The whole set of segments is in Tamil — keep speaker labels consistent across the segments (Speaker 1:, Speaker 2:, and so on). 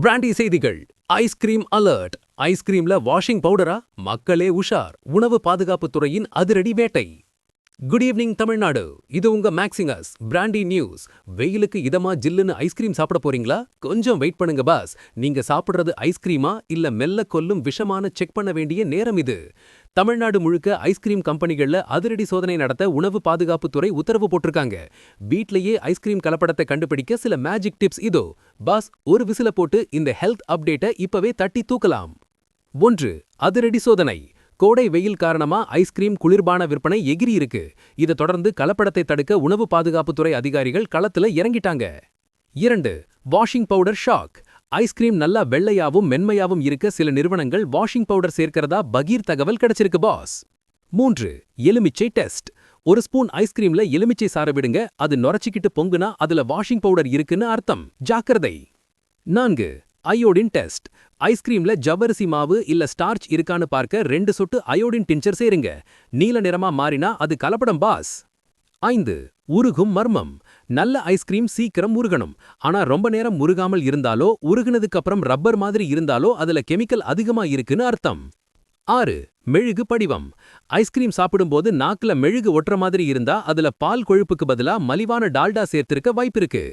Speaker 1: பிராண்டி செய்திகள். Ice cream alert. ஐஸ்கிரீம்ல வாஷிங் பவுடரா? மக்களே உஷார். உணவு பாதுகாப்புத் துறையின் அதிரடி வேட்டை. Good evening Tamil Nadu. இது உங்க மேக்ஸிங்கஸ் பிராண்டி நியூஸ். வெயிலுக்கு இதமா ஜில்லுன்னு ஐஸ்கிரீம் சாப்பிட போறீங்களா? கொஞ்சம் வெயிட் பண்ணுங்க பாஸ். நீங்க சாப்பிடுறது ஐஸ்கிரீமா இல்ல மெல்ல கொல்லும் விஷமான செக் பண்ண வேண்டிய நேரம் இது. தமிழ்நாடு முழுக்க ஐஸ்கிரீம் கம்பெனிகள்ல அதிரடி சோதனை நடத்த உணவு பாதுகாப்புத்துறை உத்தரவு போட்டிருக்காங்க. வீட்லயே ஐஸ்கிரீம் கலப்படத்தை கண்டுபிடிக்க சில மேஜிக் டிப்ஸ் இதோ. பாஸ், ஒரு விசில போட்டு இந்த ஹெல்த் அப்டேட்டை இப்பவே தட்டி தூக்கலாம். 1. அதிரடி சோதனை. கோடை வெயில் காரணமா ஐஸ்கிரீம் குளிர்பான விற்பனை எகிரி இருக்கு. இதை தொடர்ந்து கலப்படத்தை தடுக்க உணவு பாதுகாப்புத்துறை அதிகாரிகள் களத்துல இறங்கிட்டாங்க. 2. Washing powder shock. ஐஸ்கிரீம் நல்லா வெள்ளையாவும் மென்மையாவும் இருக்க சில நிறுவனங்கள் வாஷிங் பவுடர் சேர்க்கிறதா பகீர் தகவல் கிடைச்சிருக்கு பாஸ். 3. எலுமிச்சை டெஸ்ட். ஒரு ஸ்பூன் ஐஸ்கிரீம்ல எலுமிச்சை சாறு விடுங்க. அது நொரச்சிக்கிட்டு பொங்குனா அதுல வாஷிங் பவுடர் இருக்குன்னு அர்த்தம். ஜாக்கிரதை. 4. Iodine test. ஐஸ்கிரீம்ல ஜவ்வரிசி மாவு இல்ல ஸ்டார்ச் இருக்கான்னு பார்க்க 2 சொட்டு அயோடின் டிஞ்சர் சேருங்க. நீல நிறமா மாறினா அது கலப்படம் பாஸ். 5. உருகும் மர்மம். நல்ல ஐஸ்கிரீம் சீக்கிரம் உருகணும். ஆனா ரொம்ப நேரம் உருகாமல் இருந்தாலோ உருகுனதுக்கு அப்புறம் ரப்பர் மாதிரி இருந்தாலோ அதுல கெமிக்கல் அதிகமா இருக்குன்னு அர்த்தம். 6. மெழுகு படிவம். ஐஸ்கிரீம் சாப்பிடும்போது நாக்குல மெழுகு ஒட்டுற மாதிரி இருந்தா அதுல பால் கொழுப்புக்கு பதிலா மலிவான டால்டா சேர்த்திருக்க வாய்ப்பிருக்கு.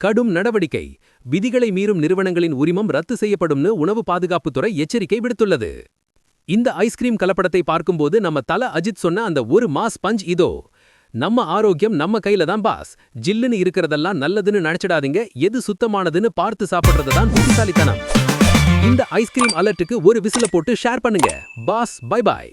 Speaker 1: கடும் நடவடிக்கை. விதிகளை மீறும் நிறுவனங்களின் உரிமம் ரத்து செய்யப்படும்னு உணவு பாதுகாப்புத்துறை எச்சரிக்கை விடுத்துள்ளது. இந்த ஐஸ்கிரீம் கலப்படத்தை பார்க்கும்போது நம்ம தல அஜித் சொன்ன அந்த ஒரு மாஸ் பஞ்ச் இதோ. நம்ம ஆரோக்கியம் நம்ம கையில தான் பாஸ். ஜில்லுன்னு இருக்கிறதெல்லாம் நல்லதுன்னு நினைச்சிடாதீங்க. எது சுத்தமானதுன்னு பார்த்து சாப்பிடுறதுதான் புத்திசாலித்தனம். இந்த ஐஸ்கிரீம் அலர்ட்டுக்கு ஒரு விசில போட்டு ஷேர் பண்ணுங்க. பாஸ், பை பாய்.